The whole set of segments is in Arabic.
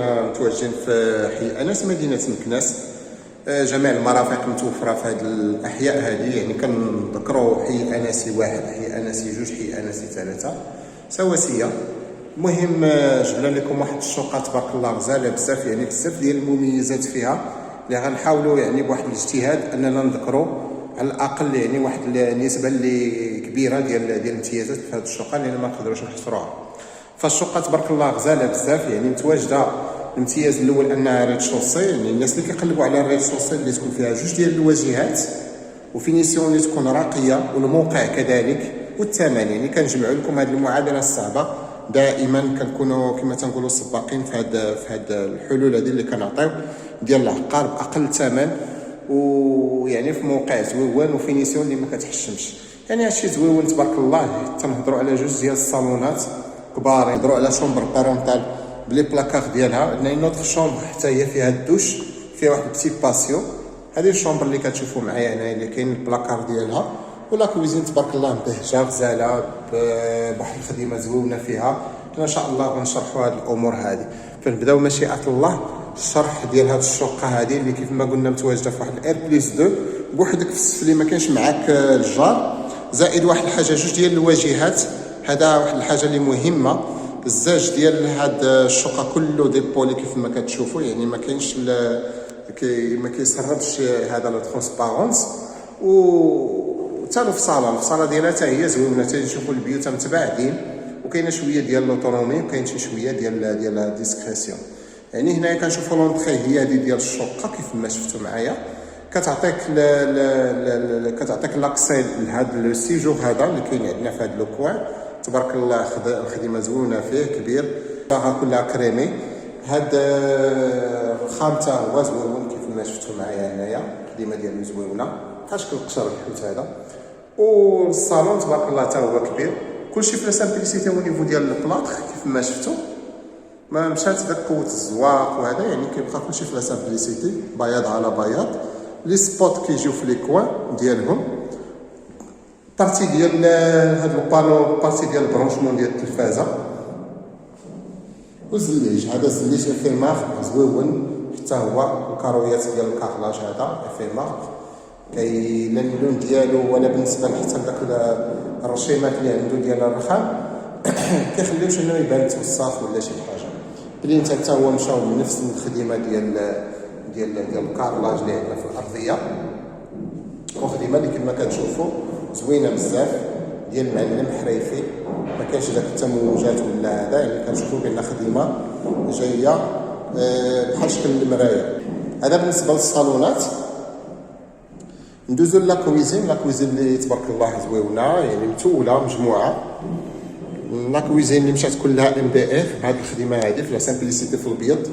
حنا متواجدين في حي انس مدينه مكناس. جميع المرافق متوفره في هذه الاحياء هذه، يعني كنذكروا حي انسي 1، حي انسي 2، حي انسي 3 سواسيه. المهم جبنا لكم واحد الشقه تبارك الله غزاله بزاف، يعني بزاف ديال المميزات فيها اللي غنحاولوا يعني بواحد الاجتهاد اننا نذكروا على الاقل يعني واحد النسبه اللي كبيره ديال الامتيازات في هذه الشقه اللي ما نقدروش نحصروها. فالشقه تبارك الله غزاله بزاف، يعني متواجده. الامتياز الاول انها ريد شوسي، يعني الناس اللي كيقلبوا على الريد شوسي اللي تكون فيها جوج ديال الواجهات وفينيسيون اللي تكون راقيه، والموقع كذلك، والثمن. يعني كنجمعوا لكم هذه المعادله الصعبه. دائما كنكونوا كما تنقولوا سباقين في هاد الحلول هذه اللي كنعطيو ديال العقار باقل ثمن، ويعني في موقع زويون وفينيسيون اللي ما كتحشمش. يعني هادشي زويون تبارك الله. تنهضروا على جوج ديال الصالونات كبار، نهضروا على شومبر بارونتال بلي بلاكار ديالها. عندنا نوتر شومبر حتى هي فيها الدوش، فيها واحد بتي باسيو. هذه الشومبر اللي كتشوفوا معايا هنا اللي كاين البلاكار ديالها، ولا كويزين تبارك الله مبهجه غزاله بواحد الخدمه زوينه فيها. ان شاء الله غنشرحوا هذه الامور هذه. فنبداو مشيئه الله الشرح ديال هذه الشقه هذه اللي كيف ما قلنا متواجده في واحد الار بليس 2 بوحدك في السفلي، ما كاينش معاك الجار. زائد واحد الحاجه، جوج ديال الواجهات. هذا واحد الحاجه اللي مهمه. الزاج ديال هاد الشقه كله ديبولي كيف ما كتشوفوا، يعني ما كاينش ما كيسردش هذا لو ترونسبارونس. وحتى في الصاله ديالها حتى هي زوينه، تنشوفوا البيوت متباعدين، وكاينه شويه ديال لوتونومي، وكاين شي شويه ديال ديسكريسيون. يعني هنايا كنشوفوا لونطري هي هذه ديال الشقه كيف ما شفتوا معايا، كتعطيك لاكسي لهذا لو سيجور هذا اللي كاين عندنا في هذا لو كوان. تبارك الله الخدمه زوينه فيه كبير، كلها كريمي. هاد الخام تا هو زوين كيف ما شفتوا معايا هنايا، الخدمه ديالو زوينه بحال شكل القشر الحوت هذا. والصالون تبارك الله تا هو كبير، كلشي في لا سامبليسيتي او نيفو ديال البلاطخ كيف ما شفتوا. ما مشات داك قوه الزواق وهذا، يعني كيبقى كلشي في لا سامبليسيتي، بياض على بياض. لي سبوت كيجيو في لي كوان ديالهم. بارتي ديال هاد البانو، بارتي ديال البرونشمون ديال التلفازه. والزليج هذا الزليج افيمار زويون حتى هو. الكارويات ديال الكارلاج هذا افيمار، كاين لا اللون ديالو ولا بالنسبه حتى لداك الرشيمات اللي عنده ديال الرخام كيخليوش انه يبان متوسخ ولا شي حاجه. بلين حتى هو مشاو بنفس الخدمه ديال الكارلاج اللي عندنا في الارضيه، وخدمه اللي كما كتشوفوا زوينه بزاف ديال المعلم حريفي، ما كاينش داك التموجات ولا هذا. يعني كنشوفوا بان خدمه جايه بحال شكل المرايه. هذا بالنسبه للصالونات. ندوزو لا كويزين اللي تبارك الله زوينه، يعني متوله مجموعه. لا كويزين اللي مشات كلها ام دي اف بهذه الخدمه هذه في لا سامبليسيتي في الابيض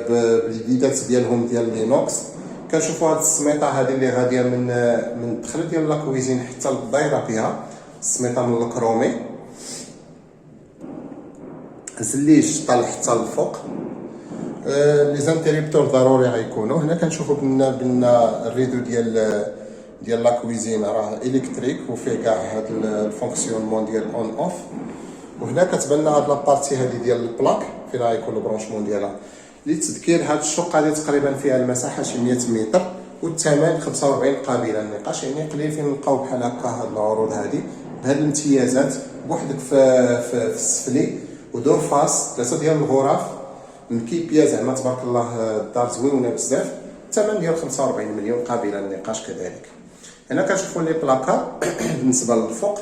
بالجديدات ديالهم ديال لينوكس. كنشوفوا هاد السميطه هذه اللي غاديه من الدخل ديال لا كويزين حتى للدايره بها، السميطه من الكرومي. الزليج طالع حتى للفوق. لي زانتيريبتور ضروري غيكونوا هنا. كنشوفوا بان الريدو ديال لا كويزين راه الكتريك وفيه كاع هاد الفونكسيونمون ديال اون اوف. وهنا كتبان لنا هاد لابارتي هادي ديال البلاك فين غيكون البرونشمون ديالها. للتذكير هاد الشقه هادي تقريبا فيها المساحه شي 100 متر، والثمن 45 قابله للنقاش. يعني قليل فين نلقاو بحال هكا هاد العروض هادي بهاد الامتيازات بوحدك في السفلي، ودور فاس 3 ديال الغرف مكيبيه زعما تبارك الله. الدار زوينه بزاف. الثمن ديال 45 مليون قابله للنقاش كذلك. هنا كنشوفوا لي بلاكار بالنسبه للفوق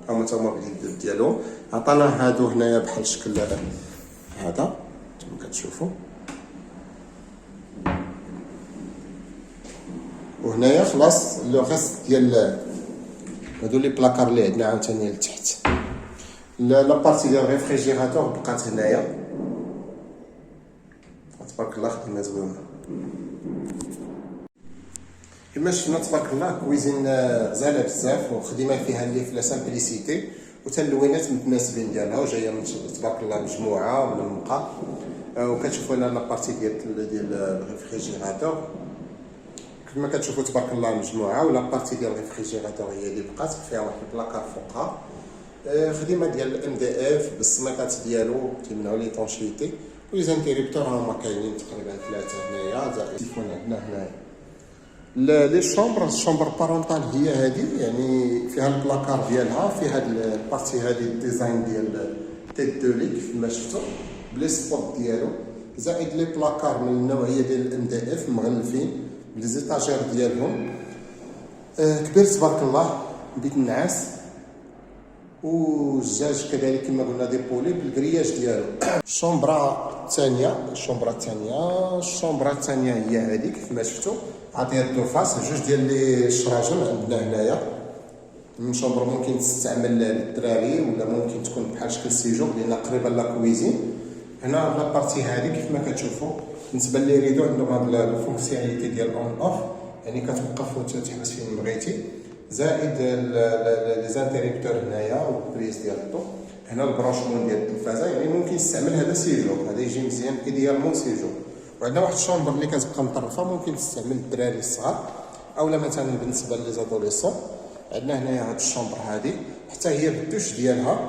هما بالجديد ديالهم. عطانا هادو هنايا بحال شكل هذا كما كتشوفوا. وهنايا خلاص لو ريست ديال هادو لي بلاكار اللي عندنا عاوتاني لتحت. لا بارتي ديال الريفريجيراتور بقات هنايا تبارك الله خدمه زوينه. كما شفنا تبارك الله كويزين غزاله بزاف، وخدمه فيها اللي في لا سامبليسيتي، وتا اللوينات متناسبين ديالها، وجايه من تبارك الله مجموعه من المنقى. وكتشوفوا هنا لابارتي ديال الريفريجيراتور كما كتشوفوا تبارك الله مجموعه. ولا بارتي ديال الريفريجيراتور هي اللي بقات فيها واحد البلاكار فوقها. خدمه ديال الام دي اف بالسميطات ديالو تيمنعوا لي طونشيتي. ولي زانتيريبتور هما كاينين تقريبا 3 هنايا، زائد التليفون عندنا هنايا. لي الشومبر بارونتال هي هذه، يعني فيها البلاكار ديالها، فيها هاد البارتي هذه الديزاين ديال تيت دو ليك كما شفتوا بلي سبوت ديالو، زائد لي بلاكار من النوعيه ديال الام دي اف مغلفين بلي زيتاجير ديالهم. كبير تبارك الله، بيت النعاس، والزجاج كذلك كما قلنا ديبولي بالكرياج ديالو. الشومبرا الثانيه هي هذيك كما شفتوا، عطيها دوفاس جوج ديال لي الشراجم عندنا هنايا. من شومبر ممكن تستعمل للدراري ولا ممكن تكون بحال شكل سيجور لان قريبه لا كويزين. هنا لا بارتي هذه كيف ما كتشوفوا بالنسبه لي ريدو عندهم هاد الفونكسيوناليتي ديال اون اوف، يعني كتوقف وتحبس فين بغيتي، زائد لي زانتيريبتور هنايا والبريز ديال الضو. هنا البرونشمون ديال التلفازه، يعني ممكن تستعمل هذا سيجور، هذا يجي مزيان ايديالمون سيجور. وعندنا واحد الشومبر اللي كتبقى مطرفه ممكن تستعمل الدراري الصغار اولا مثلا بالنسبه لي زادوليسون. عندنا هنايا هاد الشومبر هادي حتى هي بالدوش ديالها،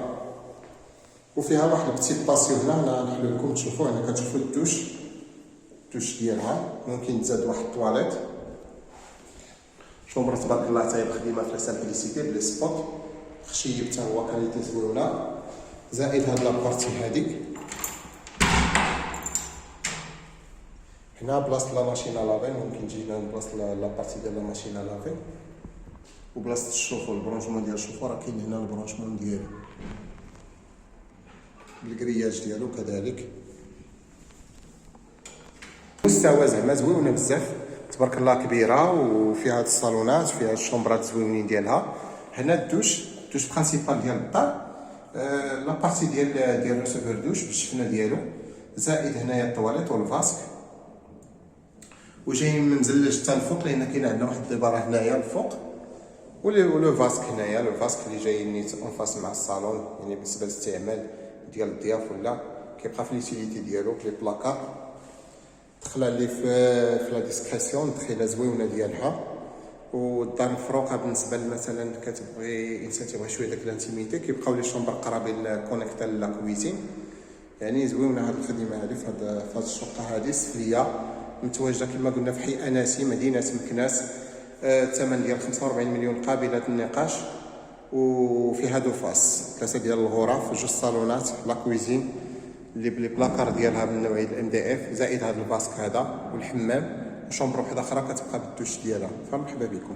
وفيها واحد البتيت باسيو هنا نحلو لكم تشوفوه. هنا كتشوفوا الدوش ديالها، ممكن تزاد واحد الطواليت. شومبر تبارك الله حتى هي خديمه في سامبليسيتي بلي سبوت، خشيب حتى هو كاليتي زوينه، زائد هاد لابارتي هاديك هنا بلاصه لا ماشينا لافي، ممكن تجي هنا بلاصه لابارتي ديال لا ماشينا لافي، وبلاصه الشوفور البرونشمون ديال الشوفور راه كاين هنا البرونشمون ديالو بالكرياج ديالو كذلك. مستوى زعما زوينه بزاف تبارك الله، كبيره وفيها هاد الصالونات، فيها الشومبرات زوينين ديالها. هنا الدوش برينسيبال ديال الدار، لابارتي ديال ريسيفور دوش بالشفنه ديالو، زائد هنايا الطواليت والفاسك، وجاي مزلج حتى الفوق لان كاين عندنا واحد الدباره هنايا الفوق، ولو فاسك هنايا، لو فاسك اللي جاي نيت اون فاس مع الصالون، يعني بالنسبه للاستعمال ديال الضياف ولا كيبقى في ليتيليتي ديالو لي بلاكار. دخله اللي في لا ديسكريسيون دخيله زوينه ديالها. والدار مفروقه بالنسبه مثلا كتبغي انسان تيبغي شويه داك الانتيميتي، كيبقاو لي شومبر قرابين كونيكتا لا كويزين. يعني زوينه هاد الخدمه هادي في هاد الشقه هادي السفليه، متواجده كما قلنا في حي اناسي مدينه مكناس. الثمن ديال 45 مليون قابله للنقاش، وفيها دو فاس 3 ديال الغرف، 2 صالونات، لا كويزين اللي بلي بلاكار ديالها من نوعيه الام دي اف، زائد هذا الباسك هذا والحمام، وشومبر وحده اخرى كتبقى بالدوش ديالها. فمرحبا بكم.